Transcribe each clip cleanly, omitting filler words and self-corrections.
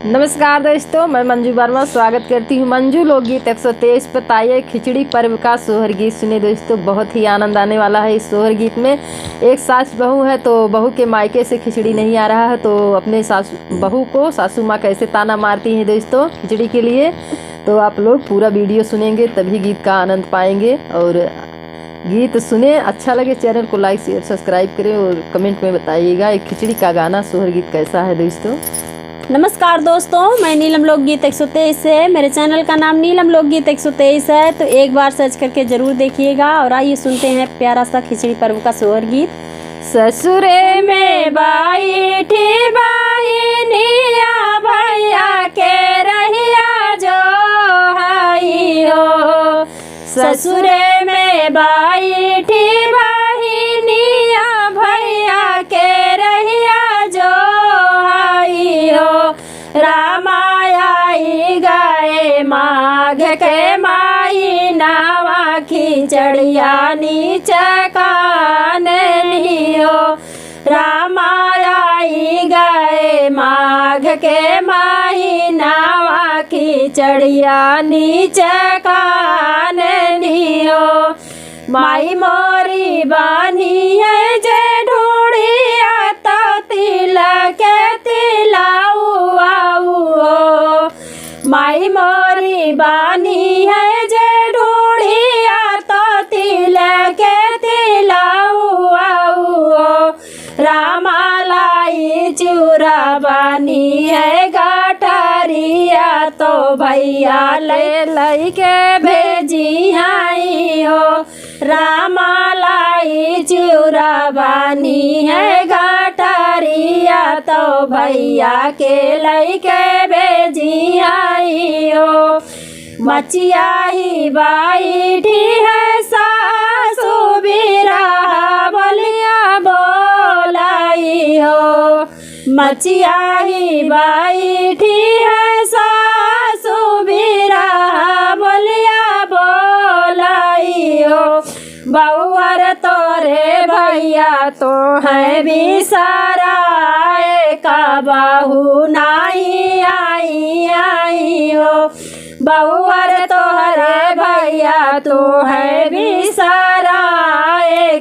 नमस्कार दोस्तों, मैं मंजू वर्मा स्वागत करती हूँ मंजू लोकगीत 123 पर। ताइए खिचड़ी पर्व का सोहर गीत सुने दोस्तों, बहुत ही आनंद आने वाला है इस सोहर गीत में। एक सास बहू है तो बहू के मायके से खिचड़ी नहीं आ रहा है, तो अपने बहू को सासू माँ कैसे ताना मारती हैं दोस्तों खिचड़ी के लिए। तो आप लोग पूरा वीडियो सुनेंगे तभी गीत का आनंद पाएंगे। और गीत सुने, अच्छा लगे चैनल को लाइक शेयर सब्सक्राइब करें और कमेंट में बताइएगा एक खिचड़ी का गाना सोहर गीत कैसा है दोस्तों। नमस्कार दोस्तों, मैं नीलम लोकगीत 123 है। मेरे चैनल का नाम नीलम लोकगीत 123 है, तो एक बार सर्च करके ज़रूर देखिएगा। और आइए सुनते हैं प्यारा सा खिचड़ी पर्व का सोहर गीत। ससुरे में बैठी बहिनिया भैया के रहिया जो हाई हो। ससुरे में बैठी बहिनिया भैया के रहिया जो हाई हो। रामायाई गए माघ के माई नावा खिचड़िया नीच काननी हो। रामायाई गए माघ के माई नावा खिचड़िया नीच काननी हो। माई मोरी बानी है जे ढूढ़िया तो तिलक तिलाऊ आऊ हो। माई मोरी बानी है जे ढूढ़िया तो तिलक तिलाऊ आऊ हो। रामालाई चूरा बानी है गाठरिया तो भैया ले लई के भेजी आई हो। रामालाई चूरा बानी है गाठरिया तो भैया के लई के भेजी आई हो। मचिया ही बैठी है सासू बिरहा बोलिया बोलाई हो। मचिया ही बैठी है सासू बिरहा बोलिया बोलाई हो। बउअर तोरे भैया तो है बिसारा का बहू नाई आई हो। बउअर तोहरे भैया तो है बिसारा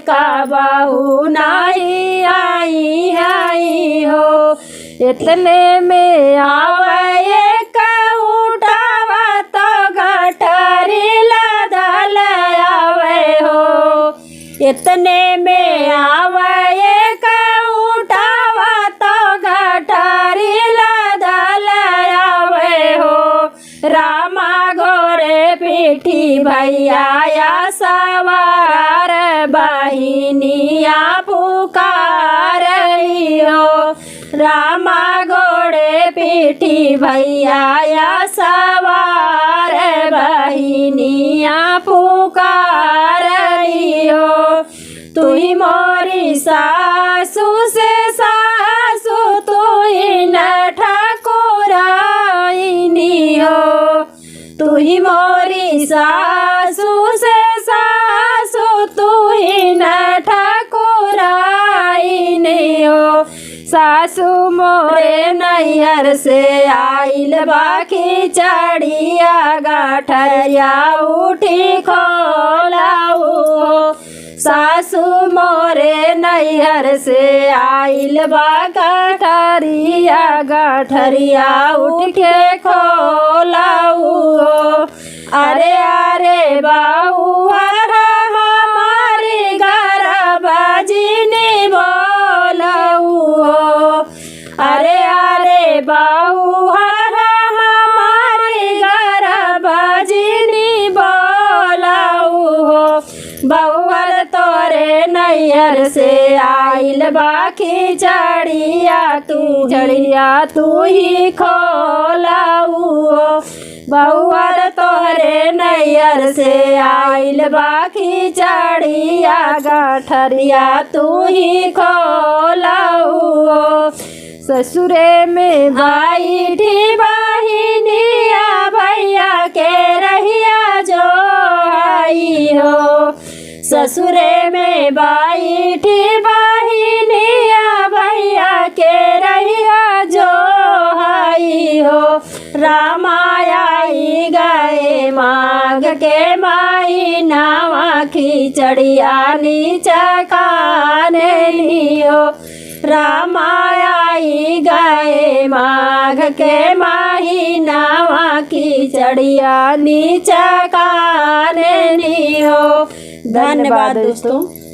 का बहू नाई आई हो। इतने में आवे उठावा तो गठरी लदल आवे हो। इतने में आवे उठावा तो गठरी लदल आवे हो। रामा गोरे पीठी भैया या सवार बहिनिया पुकार हो। रामा गोरे पीठी भैया या सवार बहिनिया पुकार हो। तू ही मोरी सासू से सासू तू ही न ठाकुराइनी हो। तू ही मोरी सासू से सासू तू ही न ठाकुराइनी हो। सासू मोरे नैहर से आइल बाकी चढ़िया गाठरिया उठी खोलाऊ हो। सासू मोरे नैहर से आइल बा गाठरिया उठ के खोलाऊ हो। अरे अरे बाऊ हमारी घर बजनी बोलाऊ हो। अरे अरे बाऊ हमारी घर बजनी बोलाऊ हो। बउअर तोरे नैहर से आइल बाकी चढ़िया तू ही खोलाऊ हो। बउअर तोरे नैहर से आइल बाकी चढ़िया गाठरिया तू ही खोलाऊ हो। ससुरे में बैठी बहिनिया भैया के रहिया जो आई हो। ससुरे में बैठी बहिनिया भैया के रहिया जो हाई हो। रामायाई गए माघ के महीनावा खिचड़िया नीच खाने लियो। रामायाई गए माघ के महीनावा खिचड़िया नीच खाने लियो। धन्यवाद दोस्तों।